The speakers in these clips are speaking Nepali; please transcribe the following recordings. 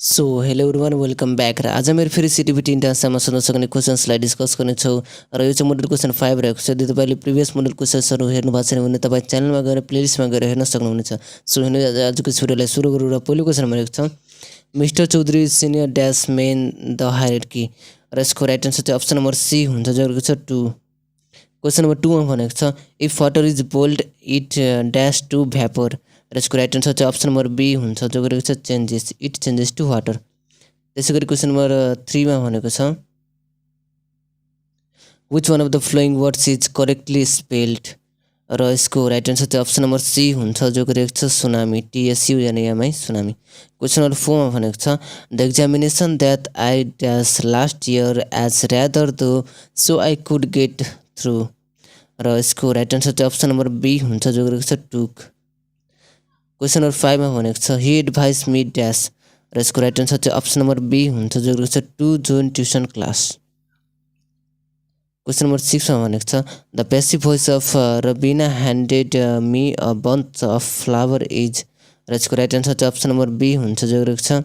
So hello everyone welcome back र आज मेरो फेरि सिटिभिटी इन्ट्रान्समा सोध्न सक्ने क्वेसन्सलाई डिस्कस गर्नेछौँ र यो चाहिँ मोडल क्वेसन 5 रहेको छ। यदि तपाईँले प्रिभियस मोडल क्वेसन्सहरू हेर्नु भएको छैन भने तपाईँ च्यानलमा गएर प्लेलिस्टमा गएर हेर्न सक्नुहुनेछ। सो हेर्नु आजको भिडियोलाई सुरु गरौँ र पहिलो क्वेसन भनेको छ mister Chaudhary senior dash men the hierarchy र यसको राइट आन्सर चाहिँ अप्सन नम्बर सी हुन्छ जो रहेको छ 2। क्वेसन नम्बर 2 मा भनेको छ if water is bold it dash to vapour र यसको राइट आन्सर चाहिँ अप्सन नम्बर बी हुन्छ जो गरेको छ changes it changes to water. त्यसै गरी क्वेसन नम्बर 3 मा भनेको छ which one of the flowing words is correctly spelled र यसको राइट आन्सर चाहिँ अप्सन नम्बर सी हुन्छ जो गरेको छ tsunami TSUNAMI tsunami. Question number 4 मा भनेको छ the examination that I dash last year as rather though so I could get through र यसको राइट आन्सर चाहिँ अप्सन नम्बर बी हुन्छ जो गरेको छ टुक। क्वेसन नम्बर 5 मा भनेको छ हि एडभाइस मी ड्यास र यसको राइट आन्सर चाहिँ अप्सन नम्बर बी हुन्छ जो रहेको छ to join tuition class. Question number 6 मा भनेको छ the passive voice of Rabina handed me a bunch of flower is र यसको राइट आन्सर चाहिँ अप्सन नम्बर बी हुन्छ जो रहेको छ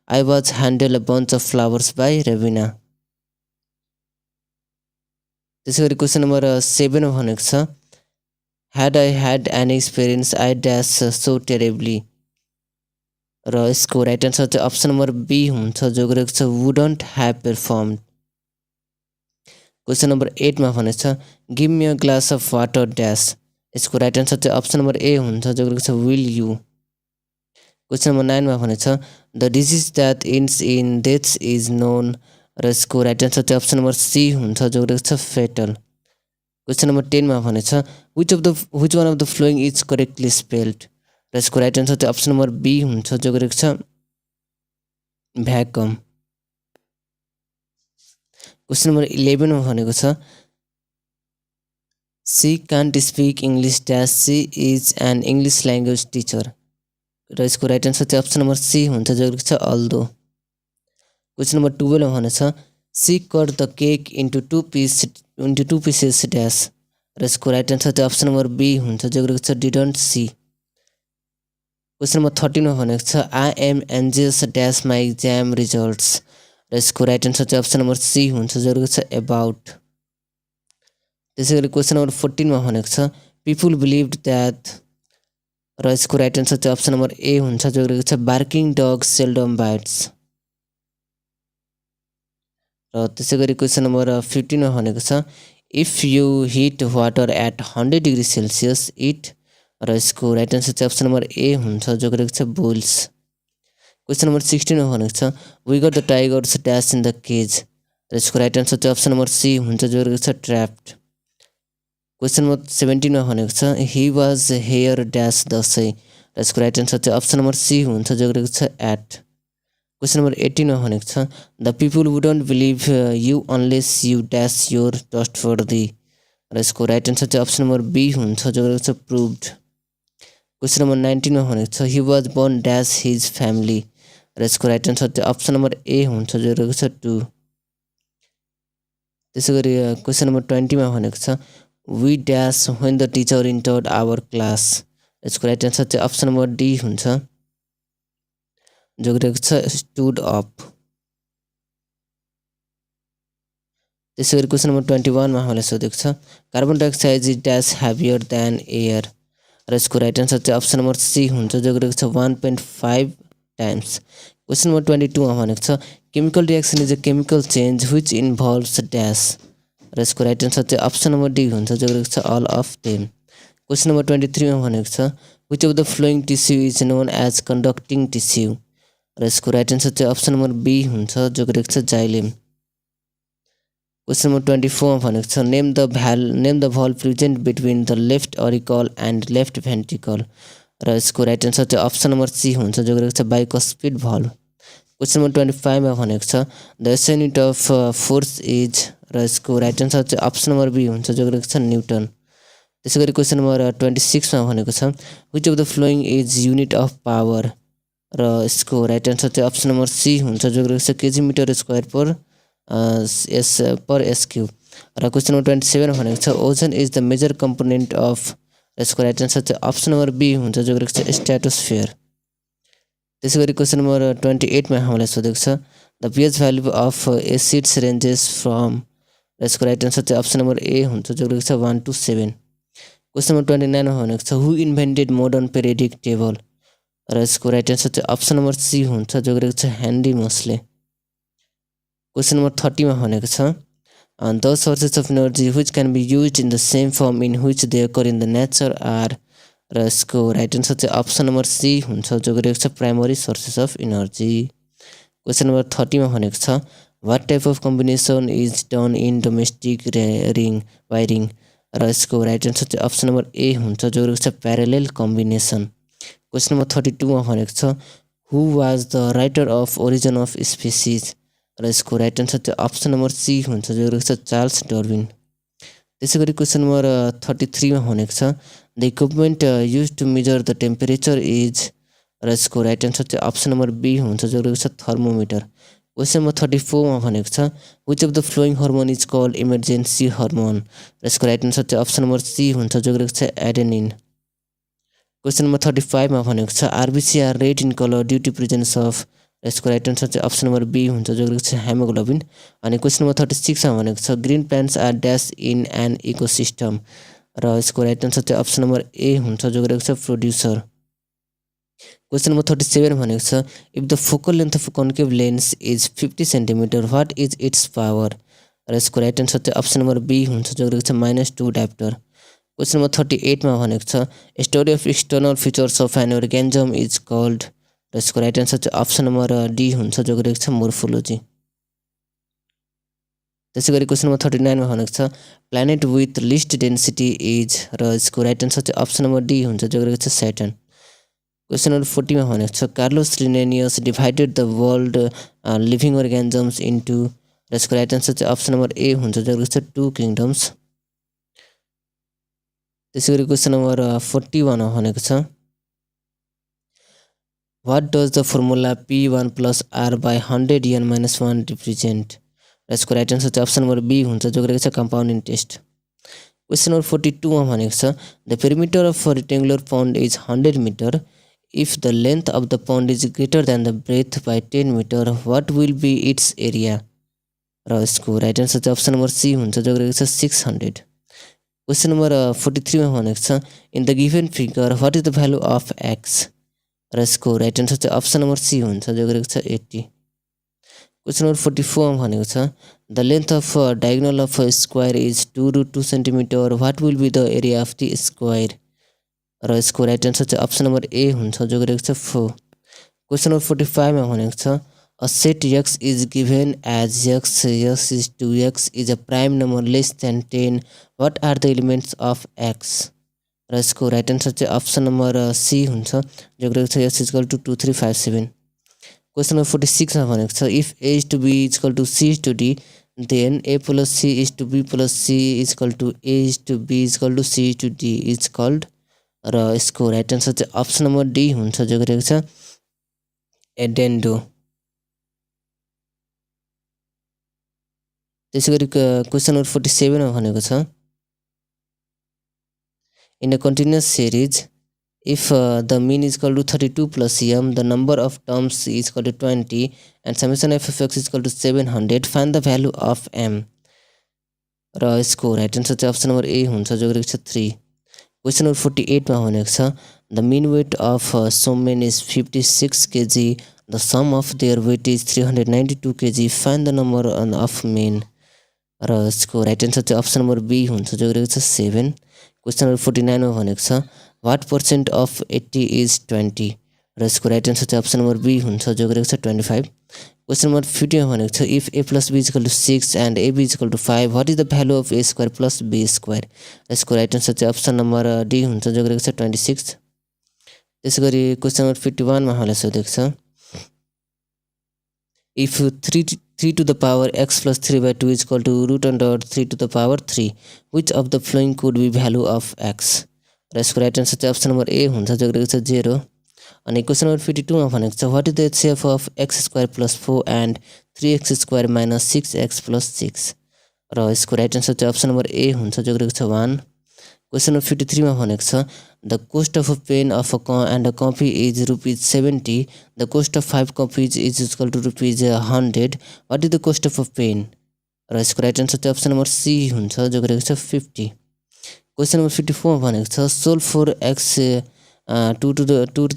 I was handed a bunch of flowers by Rabina. त्यसै गरी क्वेसन नम्बर 7 मा भनेको छ had I had any experience I dash so terribly र यसको राइट आन्सर चाहिँ अप्सन नम्बर बी हुन्छ जो गरेको छ वुडन्ट ह्याभ परफर्मड। क्वेसन नम्बर 8 मा भनेको छ give me a glass of water dash यसको राइट आन्सर चाहिँ अप्सन नम्बर ए हुन्छ जो गरेको छ विल यु। क्वेसन नम्बर 9 मा भनेको छ the disease that ends in deaths is known र यसको राइट आन्सर चाहिँ अप्सन नम्बर सी हुन्छ जो गरेको छ फेटल। क्वेसन नम्बर 10 मा भनेको छ which one of the following is correctly spelled र यसको राइट आन्सर चाहिँ अप्सन नम्बर बी हुन्छ जो गरेको छ भ्याकम। क्वेसन नम्बर 11 मा भनेको छ she can't speak English dash she is an English language teacher र यसको राइट आन्सर चाहिँ अप्सन नम्बर सी हुन्छ जो गरेको छ अल्दो। क्वेसन नम्बर 12 मा भनेको छ she cut the cake into two pieces dash र यसको राइट आन्सर चाहिँ अप्सन नम्बर बी हुन्छ जो गरेको छ डिडन्ट सी। क्वेसन नम्बर 13 मा भनेको छ I am anxious dash my exam results र यसको राइट आन्सर चाहिँ अप्सन नम्बर सी हुन्छ जो रहेको छ एबाउट। त्यसै गरी क्वेसन नम्बर 14 मा भनेको छ पिपुल बिलिभ द्याट र यसको राइट आन्सर चाहिँ अप्सन नम्बर ए हुन्छ जो रहेको छ बार्किङ डग सेल्डम बाइट्स। र त्यसै गरी क्वेसन नम्बर 15 मा भनेको छ if you heat water at 100 degree Celsius it र यसको राइट आन्सर चाहिँ अप्सन नम्बर ए हुन्छ जो गरेको छ बुल्स। क्वेसन नम्बर 16 मा भनेको छ we got the tigers dash in the cage र यसको राइट आन्सर चाहिँ अप्सन नम्बर सी हुन्छ जो रहेको छ ट्र्याप्ड। क्वेसन नम्बर 17 मा भनेको छ he was here dash Dashain र यसको राइट आन्सर चाहिँ अप्सन नम्बर सी हुन्छ जो गरेको छ एट। क्वेसन नम्बर 18 मा भनेको छ the people wouldn't believe you unless you dash your trust for the र यसको राइट आन्सर चाहिँ अप्सन नम्बर बी हुन्छ जो गरेको छ प्रुभड। क्वेसन नम्बर 19 मा भनेको छ he was born dash his family र यसको राइट आन्सर चाहिँ अप्सन नम्बर ए हुन्छ जो रहेको छ 2। त्यसै गरी क्वेसन नम्बर 20 मा भनेको छ we dash when the teacher entered our class यसको राइट आन्सर चाहिँ अप्सन नम्बर डी हुन्छ जो गरेको छ स्टुड अप। त्यसै गरी क्वेसन नम्बर 21 मा हामीलाई सोधेको छ carbon dioxide is dash heavier than air र यसको राइट आन्सर चाहिँ अप्सन नम्बर सी हुन्छ जो गरेको छ 1.5 टाइम्स। क्वेसन नम्बर 22 मा भनेको छ chemical reaction is a chemical change which involves dash र यसको राइट आन्सर चाहिँ अप्सन नम्बर डी हुन्छ जो गरेको छ all of them. Question number 23 मा भनेको छ which of the following tissue is known as conducting tissue र यसको राइट आन्सर चाहिँ अप्सन नम्बर बी हुन्छ जो गरेको छ जाइलेम। क्वेसन नम्बर 24 मा भनेको छ name the valve present between the left auricle and left ventricle र यसको राइट आन्सर चाहिँ अप्सन नम्बर सी हुन्छ जो गरेको छ बाइकस्पिड भल्भ। क्वेसन नम्बर 25 मा भनेको छ the SI unit of force is र यसको राइट आन्सर चाहिँ अप्सन नम्बर बी हुन्छ जो गरेको छ न्युटन। त्यसै गरी क्वेसन नम्बर 26 मा भनेको छ which of the following is unit of power र यसको राइट आन्सर चाहिँ अप्सन नम्बर सी हुन्छ जो रहेको छ KG metre square per S cube. र क्वेसन नम्बर 27 भनेको छ ozone is the major component of यसको राइट आन्सर चाहिँ अप्सन नम्बर बी हुन्छ जो रहेको छ स्ट्राटोस्फियर। त्यसै गरी क्वेसन नम्बर 28 मा हामीलाई सोधेको छ the pH value of acids ranges from र यसको राइट आन्सर चाहिँ अप्सन नम्बर ए हुन्छ जो रहेको छ 1 to 7। क्वेसन नम्बर 29 मा भनेको छ हु इन्भेन्टेड मोडर्न पेरियोडिक टेबल र यसको राइट आन्सर चाहिँ अप्सन नम्बर सी हुन्छ जो रहेको छ हेनरी मोसले। क्वेसन नम्बर 30 मा भनेको छ the sources of energy which can be used in the same form in which they occur in the nature are र यसको राइट आन्सर चाहिँ अप्सन नम्बर सी हुन्छ जो रहेको छ primary sources of energy. Question number 30 मा भनेको छ what type of combination is done in domestic wiring र यसको राइट आन्सर चाहिँ अप्सन नम्बर ए हुन्छ जो रहेको छ प्यारेलल कम्बिनेसन। क्वेसन नम्बर 32 मा भनेको छ who was the writer of Origin of Species र यसको राइट आन्सर चाहिँ अप्सन नम्बर सी हुन्छ जो रहेको छ चार्ल्स डार्विन। त्यसै गरी क्वेसन नम्बर 33 मा भनेको छ the equipment use to measure the temperature is र यसको राइट आन्सर चाहिँ अप्सन नम्बर बी हुन्छ जो रहेको छ थर्मोमिटर। क्वेसन नम्बर 34 मा भनेको छ which of the following hormone is called emergency hormone र यसको राइट आन्सर चाहिँ अप्सन नम्बर सी हुन्छ जो रहेको छ एडेनिन। क्वेसन नम्बर 35 मा भनेको छ RBC are red in colour due to presence of र यसको राइट आन्सर चाहिँ अप्सन नम्बर बी हुन्छ जो रहेको छ हेमोग्लोबिन। अनि क्वेसन नम्बर 36 मा भनेको छ green plants are dash in an ecosystem र यसको राइट आन्सर चाहिँ अप्सन नम्बर ए हुन्छ जो रहेको छ प्रोड्युसर। क्वेसन नम्बर 37 भनेको छ if the focal length of concave lens is 50 centimetre what is its power र यसको राइट आन्सर चाहिँ अप्सन नम्बर बी हुन्छ जो रहेको छ -2 डाप्टर। क्वेसन नम्बर 38 मा भनेको छ study of external features of an organism is called र यसको राइट आन्सर चाहिँ अप्सन नम्बर डी हुन्छ जो रहेको छ मोर्फोलोजी। त्यसै गरी क्वेसन नम्बर 39 मा भनेको छ planet with list density is र यसको राइट आन्सर चाहिँ अप्सन नम्बर डी हुन्छ जो रहेको छ स्याटर्न। क्वेसन नम्बर 40 मा भनेको छ Carlos Linnaeus divided the world living organisms into र यसको राइट आन्सर चाहिँ अप्सन नम्बर ए हुन्छ जो रहेको छ 2 किङडम्स। त्यसै गरी क्वेसन नम्बर 41 मा भनेको छ what does the formula P1 + R/100n-1 represent र यसको राइट आन्सर चाहिँ अप्सन नम्बर बी हुन्छ जो रहेको छ कम्पाउन्डिङ टेस्ट। क्वेसन नम्बर 42 मा भनेको छ the perimeter of rectangular pond is 100 metre if the length of the pond is greater than the breadth by 10 metre what will be its area र यसको राइट आन्सर चाहिँ अप्सन नम्बर सी हुन्छ जो रहेको छ 600। क्वेसन नम्बर 43 मा भनेको छ in the given figure what is the value of X र यसको राइट आन्सर चाहिँ अप्सन नम्बर सी हुन्छ जो रहेको छ 80। क्वेसन नम्बर 44 मा भनेको छ the length of diagonal of square is 2√2 centimetre what will be the area of the square र यसको राइट आन्सर चाहिँ अप्सन नम्बर ए हुन्छ जो रहेको छ 4। क्वेसन नम्बर 45 मा भनेको छ a set x is given as x is to x is a prime number less than 10 what are the elements of x र यसको राइट आन्सर चाहिँ अप्सन नम्बर सी हुन्छ जो रहेको छ x = 2 3 5 7। क्वेसन नम्बर 46 मा भनेको छ if a is to b = c is to d then a plus c is to b plus c is equal to a is to b is equal to c is to d is called र यसको राइट आन्सर चाहिँ अप्सन नम्बर डी हुन्छ जो रहेको छ एडेन्डो। त्यसै गरी क्वेसन नम्बर 47 मा भनेको छ in a continuous series if the mean is equal to 32 plus m the number of terms is equal to 20 and summation f of x is equal to 700 find the value of m र यसको राइट आन्सर चाहिँ अप्सन नम्बर ए हुन्छ जो रहेको छ 3। क्वेसन नम्बर 48 मा भनेको छ the mean weight of some men is 56 kg the sum of their weight is 392 kg find the number of men र यसको राइट आन्सर चाहिँ अप्सन नम्बर बी हुन्छ जो रहेको छ 7। क्वेसन नम्बर 49 मा भनेको छ वाट % अफ 80 इज 20 र यसको राइट आन्सर चाहिँ अप्सन नम्बर बी हुन्छ जो रहेको छ 25। क्वेसन नम्बर 50 मा भनेको छ if a + b = 6 and ab = 5 what is the value of a square plus b square यसको राइट आन्सर चाहिँ अप्सन नम्बर डी हुन्छ जो रहेको छ 26। त्यसै गरी क्वेसन नम्बर 51 मा हामीलाई सोधेको छ if 3 to the power x plus 3/2 is equal to √3 to the power 3 which of the following could be value of x र यसको राइट आन्सर चाहिँ अप्सन नम्बर ए हुन्छ जो रहेको छ 0। अनि क्वेसन नम्बर 52 मा भनेको छ what is the HCF of x² + 4 and 3x² - 6x + 6 र यसको राइट आन्सर चाहिँ अप्सन नम्बर ए हुन्छ जो रहेको छ 1। क्वेसन नम्बर 53 मा भनेको छ the cost of a pen of and a copy is ₹70. The cost of 5 copies is equal to ₹100. What is the cost of a pen? र यसको राइट आन्सर चाहिँ अप्सन नम्बर सी हुन्छ जो गरेको छ 50. क्वेसन नम्बर 54 भनेको छ solve for x 2 to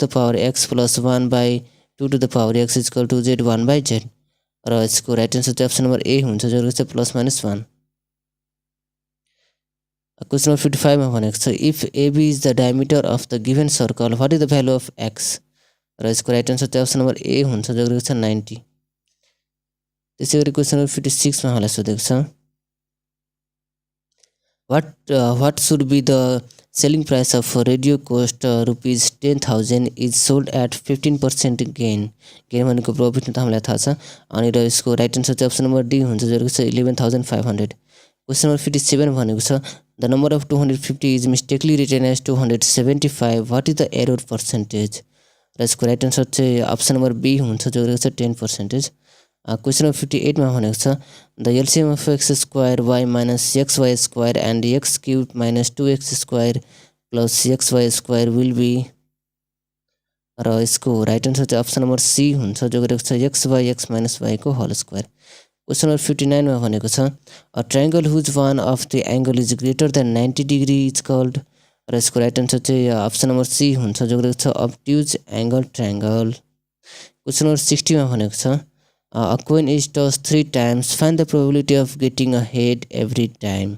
the power x plus 1 by 2 to the power x is equal to z 1 by z. र यसको राइट आन्सर चाहिँ अप्सन नम्बर ए हुन्छ जो रहेको छ +-1. क्वेसन नम्बर 55 मा भनेको छ if AB is the diameter of the given circle what is the value of x? र यसको राइट आन्सर चाहिँ अप्सन नम्बर ए हुन्छ जो रहेको छ 90. त्यसै गरी क्वेसन नम्बर 56 मा हामीलाई सोधेको छ what should be the selling price of radio cost ₹10,000 is sold at 15% gain भनेको प्रॉफिट त हामीलाई थाहा छ अनि र यसको राइट आन्सर चाहिँ अप्सन नम्बर डी हुन्छ जो रहेको छ 11,500. क्वेसन नम्बर 57 भनेको छ the number of 250 is mistakenly written as 275 what is the error percentage? र यसको राइट आन्सर चाहिँ अप्सन नम्बर बी हुन्छ जो रहेको छ 10%. क्वेसन नम्बर 58 मा भनेको छ the LCM of x square y minus xy square and x cube minus 2x square plus xy square will be. र यसको राइट आन्सर चाहिँ अप्सन नम्बर सी हुन्छ जो गरेको छ x माइनस y को होल स्क्वायर. क्वेसन नम्बर 59 मा भनेको छ a triangle whose one of the angle is greater than 90 degree is called. र यसको राइट आन्सर चाहिँ अप्सन नम्बर सी हुन्छ जो गरेको छ अब्ट्युज एंगल ट्रायंगल. क्वेसन नम्बर 60 मा भनेको छ a coin is tossed 3 times. Find the probability of getting a head every time.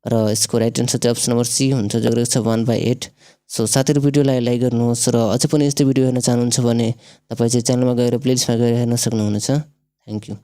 र यसको राइट आन्सर चाहिँ अप्सन नम्बर सी हुन्छ जो रहेको छ 1/8. सो साथीहरु भिडियोलाई लाइक गर्नुहोस् र अझै पनि यस्तो भिडियो हेर्न चाहनुहुन्छ भने तपाईं चाहिँ च्यानलमा गएर प्लेलिस्टमा गएर हेर्न सक्नुहुनेछ. Thank you.